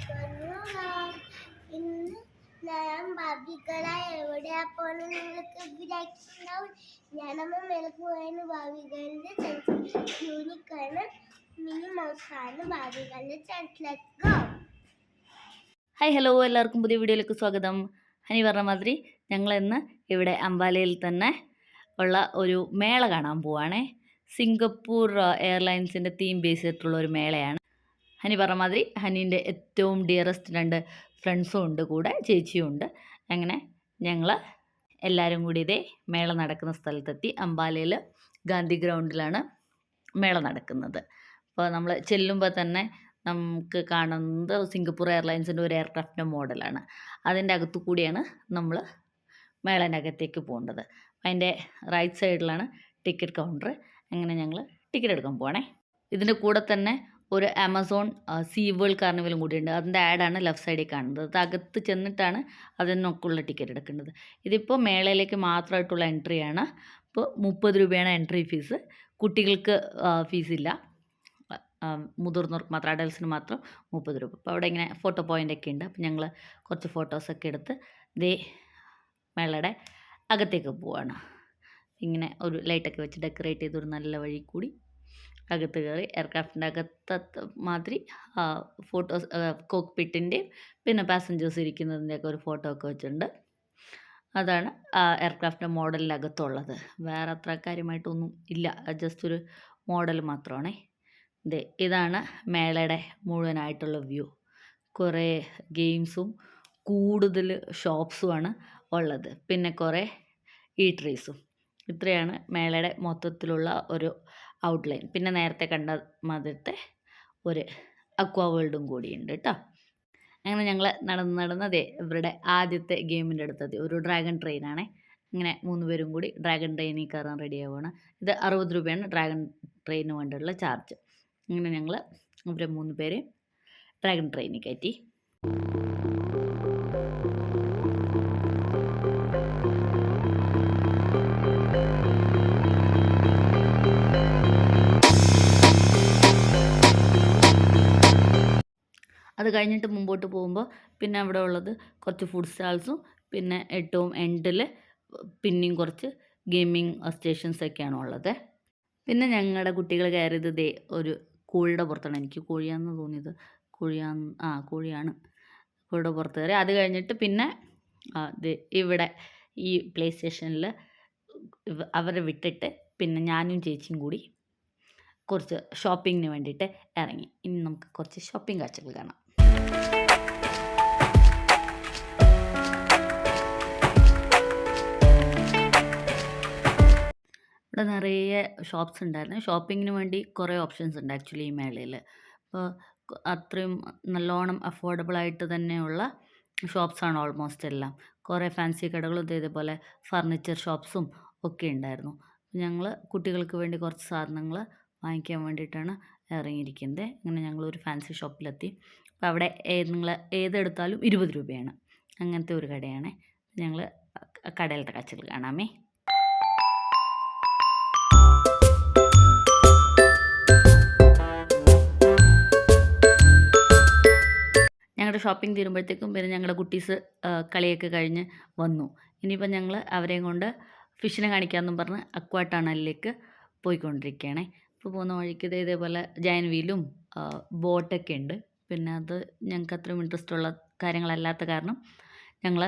കൊള്ളാം. ഇന്ന് ഞാൻ ഭാവികളായി എവിടെയാ പോണെന്ന് നിങ്ങൾക്ക് വിചാരിച്ചിട്ടുണ്ടാവും. ഞാനമ്മ മേലേക്ക് പോയാണ് ഭാവികളുടെ യൂണിക്കാണ് മിനി മൗസാണ് ഭാവികളുടെ ചാൻസിലേക്ക്. ഹായ് ഹലോ, എല്ലാവർക്കും പുതിയ വീഡിയോയിലേക്ക് സ്വാഗതം. ഹനി പറഞ്ഞ മാതിരി ഞങ്ങളിന്ന് ഇവിടെ അംബാലയിൽ തന്നെ ഉള്ള ഒരു മേള കാണാൻ പോവാണേ. സിംഗപ്പൂർ എയർലൈൻസിൻ്റെ തീം ബേസ് ചെയ്തിട്ടുള്ള ഒരു മേളയാണ്. ഹനി പറഞ്ഞ മാതിരി ഹനീൻ്റെ ഏറ്റവും ഡിയറസ്റ്റ് 2 ഫ്രണ്ട്സും ഉണ്ട്, കൂടെ ചേച്ചിയും ഉണ്ട്. അങ്ങനെ ഞങ്ങൾ എല്ലാവരും കൂടി ഇതേ മേള നടക്കുന്ന സ്ഥലത്തെത്തി. അംബാലയിൽ ഗാന്ധി ഗ്രൗണ്ടിലാണ് മേള നടക്കുന്നത്. അപ്പോൾ നമ്മൾ ചെല്ലുമ്പോൾ തന്നെ നമുക്ക് കാണുന്നത് സിംഗപ്പൂർ എയർലൈൻസിൻ്റെ ഒരു എയർക്രാഫ്റ്റിൻ്റെ മോഡലാണ്. അതിൻ്റെ അകത്തു കൂടിയാണ് നമ്മൾ മേളേൻ്റെ അകത്തേക്ക് പോകേണ്ടത്. അതിൻ്റെ റൈറ്റ് സൈഡിലാണ് ടിക്കറ്റ് കൗണ്ടർ. അങ്ങനെ ഞങ്ങൾ ടിക്കറ്റ് എടുക്കാൻ പോവാണേ. ഇതിൻ്റെ കൂടെ തന്നെ ഒരു ആമസോൺ സീ വേൾഡ് കാർണിവലും കൂടിയുണ്ട്. അതിൻ്റെ ആഡാണ് ലെഫ്റ്റ് സൈഡിൽ കാണുന്നത്. അത് അകത്ത് ചെന്നിട്ടാണ് അതിനൊക്കെയുള്ള ടിക്കറ്റ് എടുക്കേണ്ടത്. ഇതിപ്പോൾ മേളയിലേക്ക് മാത്രമായിട്ടുള്ള എൻട്രിയാണ്. ഇപ്പോൾ 30 രൂപയാണ് എൻട്രി ഫീസ്. കുട്ടികൾക്ക് ഫീസില്ല, മുതിർന്നവർക്ക് മാത്രം, അഡൽസിന് മാത്രം 30 രൂപ. അപ്പോൾ അവിടെ ഇങ്ങനെ ഫോട്ടോ പോയിൻ്റൊക്കെ ഉണ്ട്. അപ്പോൾ ഞങ്ങൾ കുറച്ച് ഫോട്ടോസൊക്കെ എടുത്ത് ദേ മേളയുടെ അകത്തേക്ക് പോവാണ്. ഇങ്ങനെ ഒരു ലൈറ്റൊക്കെ വെച്ച് ഡെക്കറേറ്റ് ചെയ്തൊരു നല്ല വഴി കൂടി അകത്ത് കയറി എയർക്രാഫ്റ്റിൻ്റെ അകത്ത് മാതിരി ഫോട്ടോസ്, കോക്ക്പിറ്റിൻ്റെയും പിന്നെ പാസഞ്ചേഴ്സ് ഇരിക്കുന്നതിൻ്റെയൊക്കെ ഒരു ഫോട്ടോ ഒക്കെ വെച്ചിട്ടുണ്ട്. അതാണ് എയർക്രാഫ്റ്റിൻ്റെ മോഡലിനകത്തുള്ളത്. വേറെ അത്ര കാര്യമായിട്ടൊന്നും ഇല്ല, ജസ്റ്റ് ഒരു മോഡൽ മാത്രമാണേ. ഇതാണ് മേളയുടെ മുഴുവനായിട്ടുള്ള വ്യൂ. കുറേ ഗെയിംസും കൂടുതൽ ഷോപ്സുമാണ് ഉള്ളത്, പിന്നെ കുറേ ഈട്രീസും. ഇത്രയാണ് മേളയുടെ മൊത്തത്തിലുള്ള ഒരു ഔട്ട്ലൈൻ. പിന്നെ നേരത്തെ കണ്ട മാതിരത്തെ ഒരു അക്വാ വേൾഡും കൂടിയുണ്ട് കേട്ടോ. അങ്ങനെ ഞങ്ങൾ നടന്നതേ ഇവരുടെ ആദ്യത്തെ ഗെയിമിൻ്റെ അടുത്തെത്തി. ഒരു ഡ്രാഗൺ ട്രെയിനാണേ. അങ്ങനെ 3 പേരും കൂടി ഡ്രാഗൺ ട്രെയിനിൽ കയറാൻ റെഡി ആവുകയാണ്. ഇത് 60 രൂപയാണ് ഡ്രാഗൺ ട്രെയിന് വേണ്ടിയുള്ള ചാർജ്. അങ്ങനെ ഞങ്ങൾ ഇവരെ 3 പേരെ ഡ്രാഗൺ ട്രെയിനിൽ കയറ്റി. അത് കഴിഞ്ഞിട്ട് മുമ്പോട്ട് പോകുമ്പോൾ പിന്നെ അവിടെ ഉള്ളത് കുറച്ച് ഫുഡ് സ്റ്റാൾസും പിന്നെ ഏറ്റവും എൻഡിൽ പിന്നെയും കുറച്ച് ഗെയിമിങ് സ്റ്റേഷൻസൊക്കെയാണ് ഉള്ളത്. പിന്നെ ഞങ്ങളുടെ കുട്ടികൾ കയറിയത് ദേ ഒരു കോഴിയുടെ പുറത്താണ്. എനിക്ക് കോഴിയാണെന്ന് തോന്നിയത്. കോഴിയാണ്. കോഴിയുടെ പുറത്ത് കയറി. അത് കഴിഞ്ഞിട്ട് പിന്നെ ഇവിടെ ഈ പ്ലേ സ്റ്റേഷനിൽ അവരെ വിട്ടിട്ട് പിന്നെ ഞാനും ചേച്ചിയും കൂടി കുറച്ച് ഷോപ്പിങ്ങിന് വേണ്ടിയിട്ട് ഇറങ്ങി. ഇനി നമുക്ക് കുറച്ച് ഷോപ്പിംഗ് കാഴ്ചകൾ കാണാം. ഇവിടെ നിറയെ ഷോപ്സ് ഉണ്ടായിരുന്നു. ഷോപ്പിങ്ങിന് വേണ്ടി കുറേ ഓപ്ഷൻസ് ഉണ്ട് ആക്ച്വലി ഈ മേളയിൽ. അപ്പോൾ അത്രയും നല്ലോണം അഫോർഡബിളായിട്ട് തന്നെയുള്ള ഷോപ്സാണ് ഓൾമോസ്റ്റ് എല്ലാം. കുറേ ഫാൻസി കടകളും ഇതേപോലെ ഫർണിച്ചർ ഷോപ്സും ഒക്കെ ഉണ്ടായിരുന്നു. ഞങ്ങൾ കുട്ടികൾക്ക് വേണ്ടി കുറച്ച് സാധനങ്ങൾ വാങ്ങിക്കാൻ വേണ്ടിയിട്ടാണ് ഇറങ്ങിയിരിക്കുന്നത്. അങ്ങനെ ഞങ്ങളൊരു ഫാൻസി ഷോപ്പിലെത്തി. അപ്പോൾ അവിടെ നിങ്ങൾ ഏതെടുത്താലും 20 രൂപയാണ്. അങ്ങനത്തെ ഒരു കടയാണ്. ഞങ്ങൾ കടയിലത്തെ കാഴ്ചകൾ കാണാമേ. ഞങ്ങളുടെ ഷോപ്പിംഗ് തീരുമ്പോഴത്തേക്കും പിന്നെ ഞങ്ങളുടെ കുട്ടീസ് കളിയൊക്കെ കഴിഞ്ഞ് വന്നു. ഇനിയിപ്പോൾ ഞങ്ങൾ അവരെയും കൊണ്ട് ഫിഷിനെ കാണിക്കാമെന്നും പറഞ്ഞ് അക്വാ ടണലിലേക്ക് പോയിക്കൊണ്ടിരിക്കുകയാണേ. ഇപ്പോൾ പോകുന്ന വഴിക്ക് ഇതേപോലെ ജയൻ വീലും ബോട്ടൊക്കെ ഉണ്ട്. പിന്നെ അത് ഞങ്ങൾക്ക് അത്രയും ഇൻട്രസ്റ്റ് ഉള്ള കാര്യങ്ങളല്ലാത്ത കാരണം ഞങ്ങൾ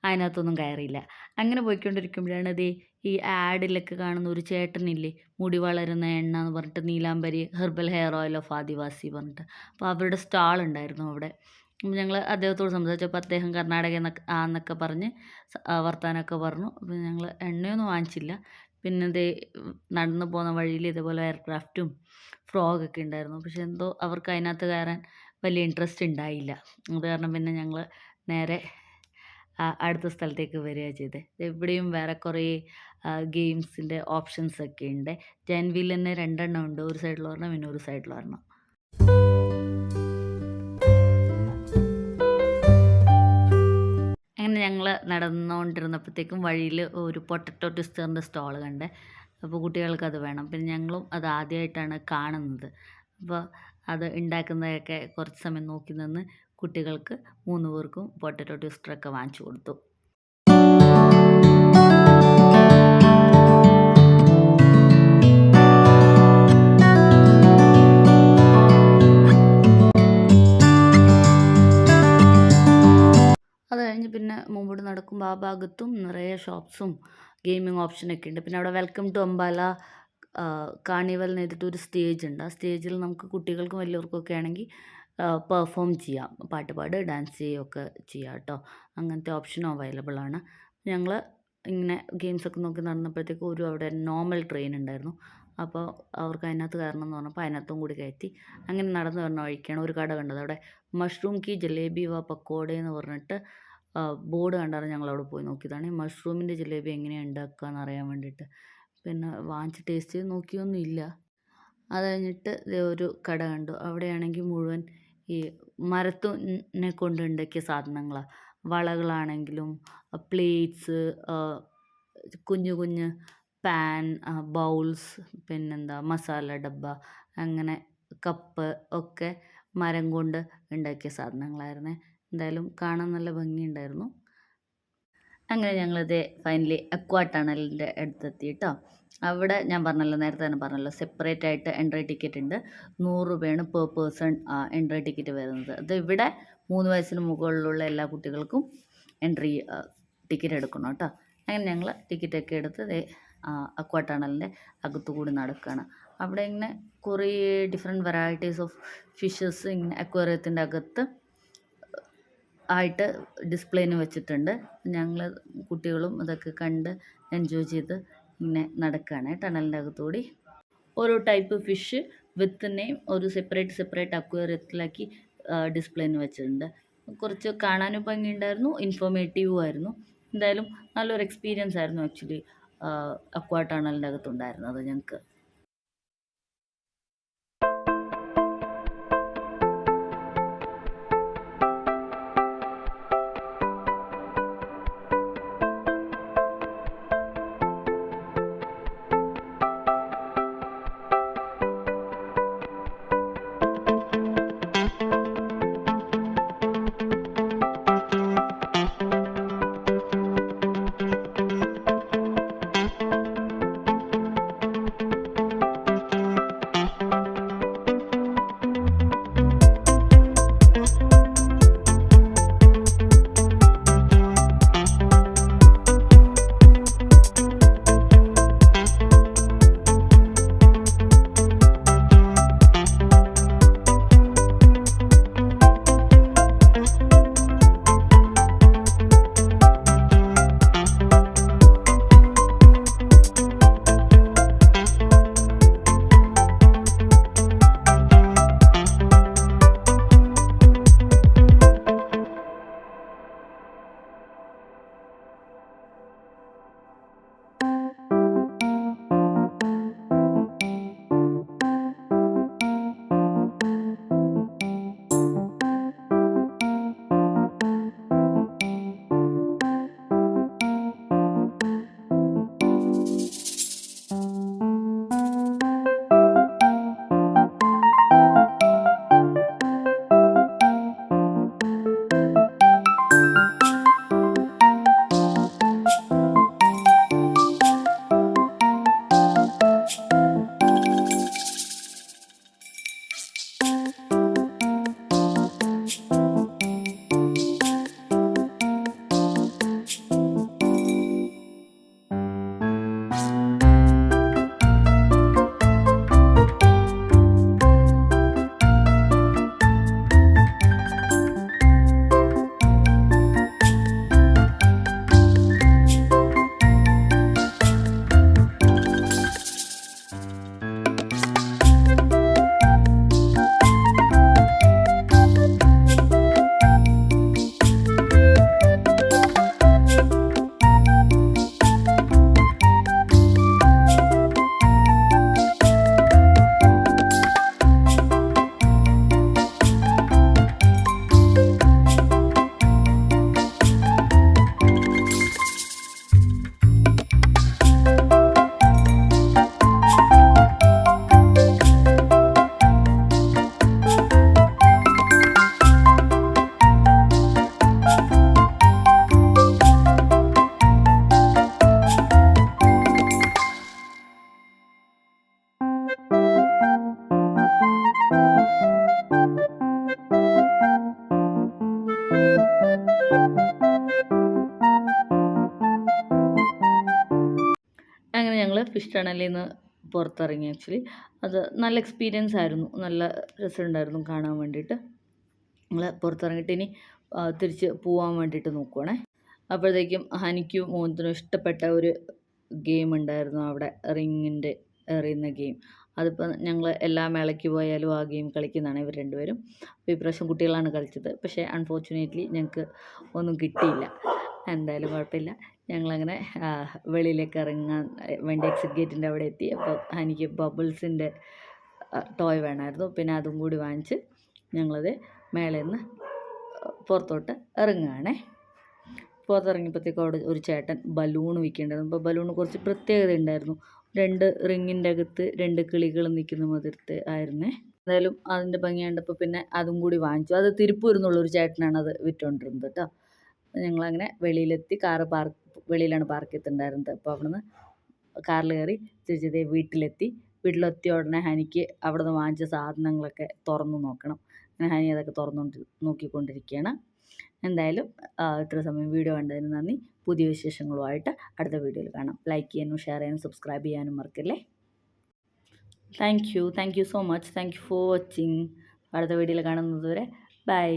അതിനകത്തൊന്നും കയറിയില്ല. അങ്ങനെ പോയിക്കൊണ്ടിരിക്കുമ്പോഴാണ് ഈ ആഡിലൊക്കെ കാണുന്ന ഒരു ചേട്ടനില്ലേ, മുടി വളരുന്ന എണ്ണ എന്ന് പറഞ്ഞിട്ട്, നീലാംബരി ഹെർബൽ ഹെയർ ഓയിൽ ഓഫ് ആദിവാസി പറഞ്ഞിട്ട്. അപ്പോൾ അവരുടെ സ്റ്റാൾ ഉണ്ടായിരുന്നു അവിടെ. ഞങ്ങൾ അദ്ദേഹത്തോട് സംസാരിച്ചപ്പോൾ അദ്ദേഹം കർണാടക എന്നൊക്കെ പറഞ്ഞ് വർത്താനമൊക്കെ പറഞ്ഞു. അപ്പോൾ ഞങ്ങൾ എണ്ണയൊന്നും വാങ്ങിച്ചില്ല. പിന്നെ നടന്നു പോകുന്ന വഴിയിൽ ഇതേപോലെ എയർക്രാഫ്റ്റും ഫ്രോഗൊക്കെ ഉണ്ടായിരുന്നു. പക്ഷെ എന്തോ അവർക്ക് അതിനകത്ത് കയറാൻ വലിയ ഇൻട്രസ്റ്റ് ഉണ്ടായില്ല. അത് കാരണം പിന്നെ ഞങ്ങൾ നേരെ അടുത്ത സ്ഥലത്തേക്ക് വരികയാണ് ചെയ്തത്. ഇവിടെയും വേറെ കുറേ ഗെയിംസിൻ്റെ ഓപ്ഷൻസൊക്കെ ഉണ്ട്. ജയൻ വീൽ തന്നെ 2 എണ്ണം ഉണ്ട്. ഒരു സൈഡിൽ ഒരെണ്ണം, പിന്നെ ഒരു സൈഡിൽ ഒരെണ്ണം. അങ്ങനെ ഞങ്ങൾ നടന്നുകൊണ്ടിരുന്നപ്പോഴത്തേക്കും വഴിയിൽ ഒരു പൊട്ടറ്റോ ട്വിസ്റ്ററിൻ്റെ സ്റ്റോൾ കണ്ടേ. അപ്പോൾ കുട്ടികൾക്കത് വേണം. പിന്നെ ഞങ്ങളും അത് ആദ്യമായിട്ടാണ് കാണുന്നത്. അപ്പോൾ അത് ഉണ്ടാക്കുന്നതൊക്കെ കുറച്ച് സമയം നോക്കി നിന്ന് കുട്ടികൾക്ക് 3 പേർക്കും പൊട്ടറ്റോ ട്വിസ്റ്ററൊക്കെ വാങ്ങിച്ചു കൊടുത്തു. അത് കഴിഞ്ഞ് പിന്നെ മുമ്പോട്ട് നടക്കുമ്പോൾ ആ ഭാഗത്തും നിറയെ ഷോപ്സും ഗെയിമിംഗ് ഓപ്ഷനൊക്കെ ഉണ്ട്. പിന്നെ അവിടെ വെൽക്കം ടു അംബാല കാർണിവൽ എന്ന് എഴുതിയിട്ട് ഒരു സ്റ്റേജ് ഉണ്ട്. ആ സ്റ്റേജിൽ നമുക്ക് കുട്ടികൾക്കും വലിയവർക്കൊക്കെ ആണെങ്കിൽ പെർഫോം ചെയ്യാം, പാട്ട് പാടുക, ഡാൻസ് ചെയ്യുകയൊക്കെ ചെയ്യാം കേട്ടോ. അങ്ങനത്തെ ഓപ്ഷനും അവൈലബിൾ ആണ്. ഞങ്ങൾ ഇങ്ങനെ ഗെയിംസൊക്കെ നോക്കി നടന്നപ്പോഴത്തേക്കും അവിടെ നോർമൽ ട്രെയിൻ ഉണ്ടായിരുന്നു. അപ്പോൾ അവർക്ക് അതിനകത്ത് കയറണം എന്ന് പറഞ്ഞപ്പോൾ അതിനകത്തും കൂടി കയറ്റി. അങ്ങനെ നടന്നു വരുന്ന വഴിക്കാണ് ഒരു കട കണ്ടത്. അവിടെ മഷ്റൂം കി ജലേബി വ പക്കോട എന്ന് പറഞ്ഞിട്ട് ബോർഡ് കണ്ടാണ് ഞങ്ങളവിടെ പോയി നോക്കിയതാണ്. ഈ മഷ്റൂമിൻ്റെ ജലേബി എങ്ങനെയാണ് ഉണ്ടാക്കുക എന്നറിയാൻ വേണ്ടിയിട്ട്. പിന്നെ വാങ്ങിച്ച് ടേസ്റ്റ് ചെയ്ത് നോക്കിയൊന്നുമില്ല. അത് കഴിഞ്ഞിട്ട് ഒരു കട കണ്ടു. അവിടെയാണെങ്കിൽ മുഴുവൻ ഈ മരത്തിനെ കൊണ്ട് ഉണ്ടാക്കിയ സാധനങ്ങളാണ്. വളകളാണെങ്കിലും പ്ലേറ്റ്സ്, കുഞ്ഞു കുഞ്ഞ് പാൻ, ബൗൾസ്, പിന്നെന്താ മസാല ഡബ്ബ, അങ്ങനെ കപ്പ് ഒക്കെ മരം കൊണ്ട് ഉണ്ടാക്കിയ സാധനങ്ങളായിരുന്നേ. എന്തായാലും കാണാൻ നല്ല ഭംഗിയുണ്ടായിരുന്നു. അങ്ങനെ ഞങ്ങളിത് ഫൈനലി അക്വാ ടണലിൻ്റെ അടുത്തെത്തി കേട്ടോ. അവിടെ ഞാൻ പറഞ്ഞല്ലോ, നേരത്തെ തന്നെ പറഞ്ഞല്ലോ, സെപ്പറേറ്റ് ആയിട്ട് എൻട്രി ടിക്കറ്റ് ഉണ്ട്. 100 രൂപയാണ് പെർ പേഴ്സൺ എൻട്രി ടിക്കറ്റ് വരുന്നത്. അത് ഇവിടെ 3 വയസ്സിന് മുകളിലുള്ള എല്ലാ കുട്ടികൾക്കും എൻട്രി ടിക്കറ്റ് എടുക്കണം കേട്ടോ. അങ്ങനെ ഞങ്ങൾ ടിക്കറ്റൊക്കെ എടുത്ത് അക്വാ ടണലിൻ്റെ അകത്തുകൂടി നടക്കുകയാണ്. അവിടെ ഇങ്ങനെ കുറേ ഡിഫറെൻറ്റ് വെറൈറ്റീസ് ഓഫ് ഫിഷസ് ഇങ്ങനെ അക്വേറിയത്തിൻ്റെ അകത്ത് ആയിട്ട് ഡിസ്പ്ലേന് വെച്ചിട്ടുണ്ട്. ഞങ്ങൾ കുട്ടികളും ഇതൊക്കെ കണ്ട് എൻജോയ് ചെയ്ത് ഇങ്ങനെ നടക്കുകയാണ് ടണലിൻ്റെ അകത്തുകൂടി. ഓരോ ടൈപ്പ് ഫിഷ് വിത്ത് നെയിം ഒരു സെപ്പറേറ്റ് അക്വേറിയത്തിലാക്കി ഡിസ്പ്ലേന് വെച്ചിട്ടുണ്ട്. കുറച്ച് കാണാനും ഭംഗിയുണ്ടായിരുന്നു, ഇൻഫോർമേറ്റീവും ആയിരുന്നു. എന്തായാലും നല്ലൊരു എക്സ്പീരിയൻസ് ആയിരുന്നു ആക്ച്വലി അക്വാ ടണലിൻ്റെ അകത്തുണ്ടായിരുന്നത് ഞങ്ങൾക്ക്. ടണലിൽ നിന്ന് പുറത്തിറങ്ങി. ആക്ച്വലി അത് നല്ല എക്സ്പീരിയൻസ് ആയിരുന്നു, നല്ല രസമുണ്ടായിരുന്നു കാണാൻ വേണ്ടിയിട്ട്. ഞങ്ങൾ പുറത്തിറങ്ങിയിട്ട് ഇനി തിരിച്ച് പോകാൻ വേണ്ടിയിട്ട് നോക്കുവാണേ. അപ്പോഴത്തേക്കും ഹനിക്കും മോഹനത്തിനും ഇഷ്ടപ്പെട്ട ഒരു ഗെയിം ഉണ്ടായിരുന്നു അവിടെ, റിങ്ങിൻ്റെ എറിയുന്ന ഗെയിം. അതിപ്പോൾ ഞങ്ങൾ എല്ലാ മേളയ്ക്ക് പോയാലും ആ ഗെയിം കളിക്കുന്നതാണ് ഇവർ രണ്ടുപേരും. അപ്പോൾ ഇപ്രാവശ്യം കുട്ടികളാണ് കളിച്ചത്. പക്ഷേ അൺഫോർച്ചുനേറ്റ്ലി ഞങ്ങൾക്ക് ഒന്നും കിട്ടിയില്ല. എന്തായാലും കുഴപ്പമില്ല. ഞങ്ങളങ്ങനെ വെളിയിലേക്ക് ഇറങ്ങാൻ വേണ്ടി എക്സിറ്റ് ഗേറ്റിൻ്റെ അവിടെ എത്തി. അപ്പോൾ എനിക്ക് ബബിൾസിൻ്റെ ടോയ് വേണമായിരുന്നു. പിന്നെ അതും കൂടി വാങ്ങിച്ച് ഞങ്ങളത് മേളയിൽ നിന്ന് പുറത്തോട്ട് ഇറങ്ങുകയാണേ. പുറത്തിറങ്ങിയപ്പോഴത്തേക്കും അവിടെ ഒരു ചേട്ടൻ ബലൂൺ വിൽക്കുന്നുണ്ടായിരുന്നു. അപ്പോൾ ബലൂണ് കുറച്ച് പ്രത്യേകത ഉണ്ടായിരുന്നു. 2 റിങ്ങിൻ്റെ അകത്ത് 2 കിളികൾ നിൽക്കുന്ന മാതിരത്തെ ആയിരുന്നേ. എന്തായാലും അതിൻ്റെ ഭംഗി കണ്ടപ്പോൾ പിന്നെ അതും കൂടി വാങ്ങിച്ചു. അത് തിരുപ്പൂരിൽ നിന്നുള്ളൊരു ചേട്ടനാണ് അത് വിറ്റുകൊണ്ടിരുന്നത് കേട്ടോ. ഞങ്ങളങ്ങനെ വെളിയിലെത്തി. വെളിയിലാണ് പാർക്ക് ചെയ്തിട്ടുണ്ടായിരുന്നത്. അപ്പോൾ അവിടെ നിന്ന് കാറിൽ കയറി തിരിച്ചതേ വീട്ടിലെത്തി. വീട്ടിലെത്തിയ ഉടനെ ഹനിക്ക് അവിടെ നിന്ന് വാങ്ങിച്ച സാധനങ്ങളൊക്കെ തുറന്നു നോക്കണം. അങ്ങനെ ഹനി അതൊക്കെ നോക്കിക്കൊണ്ടിരിക്കുകയാണ്. എന്തായാലും ഇത്ര സമയം വീഡിയോ കണ്ടതിന് നന്ദി. പുതിയ വിശേഷങ്ങളുമായിട്ട് അടുത്ത വീഡിയോയിൽ കാണാം. ലൈക്ക് ചെയ്യാനും ഷെയർ ചെയ്യാനും സബ്സ്ക്രൈബ് ചെയ്യാനും മറക്കല്ലേ. Thank you so much. Thank you for watching. അടുത്ത വീഡിയോയിൽ കാണുന്നത് വരെ ബൈ.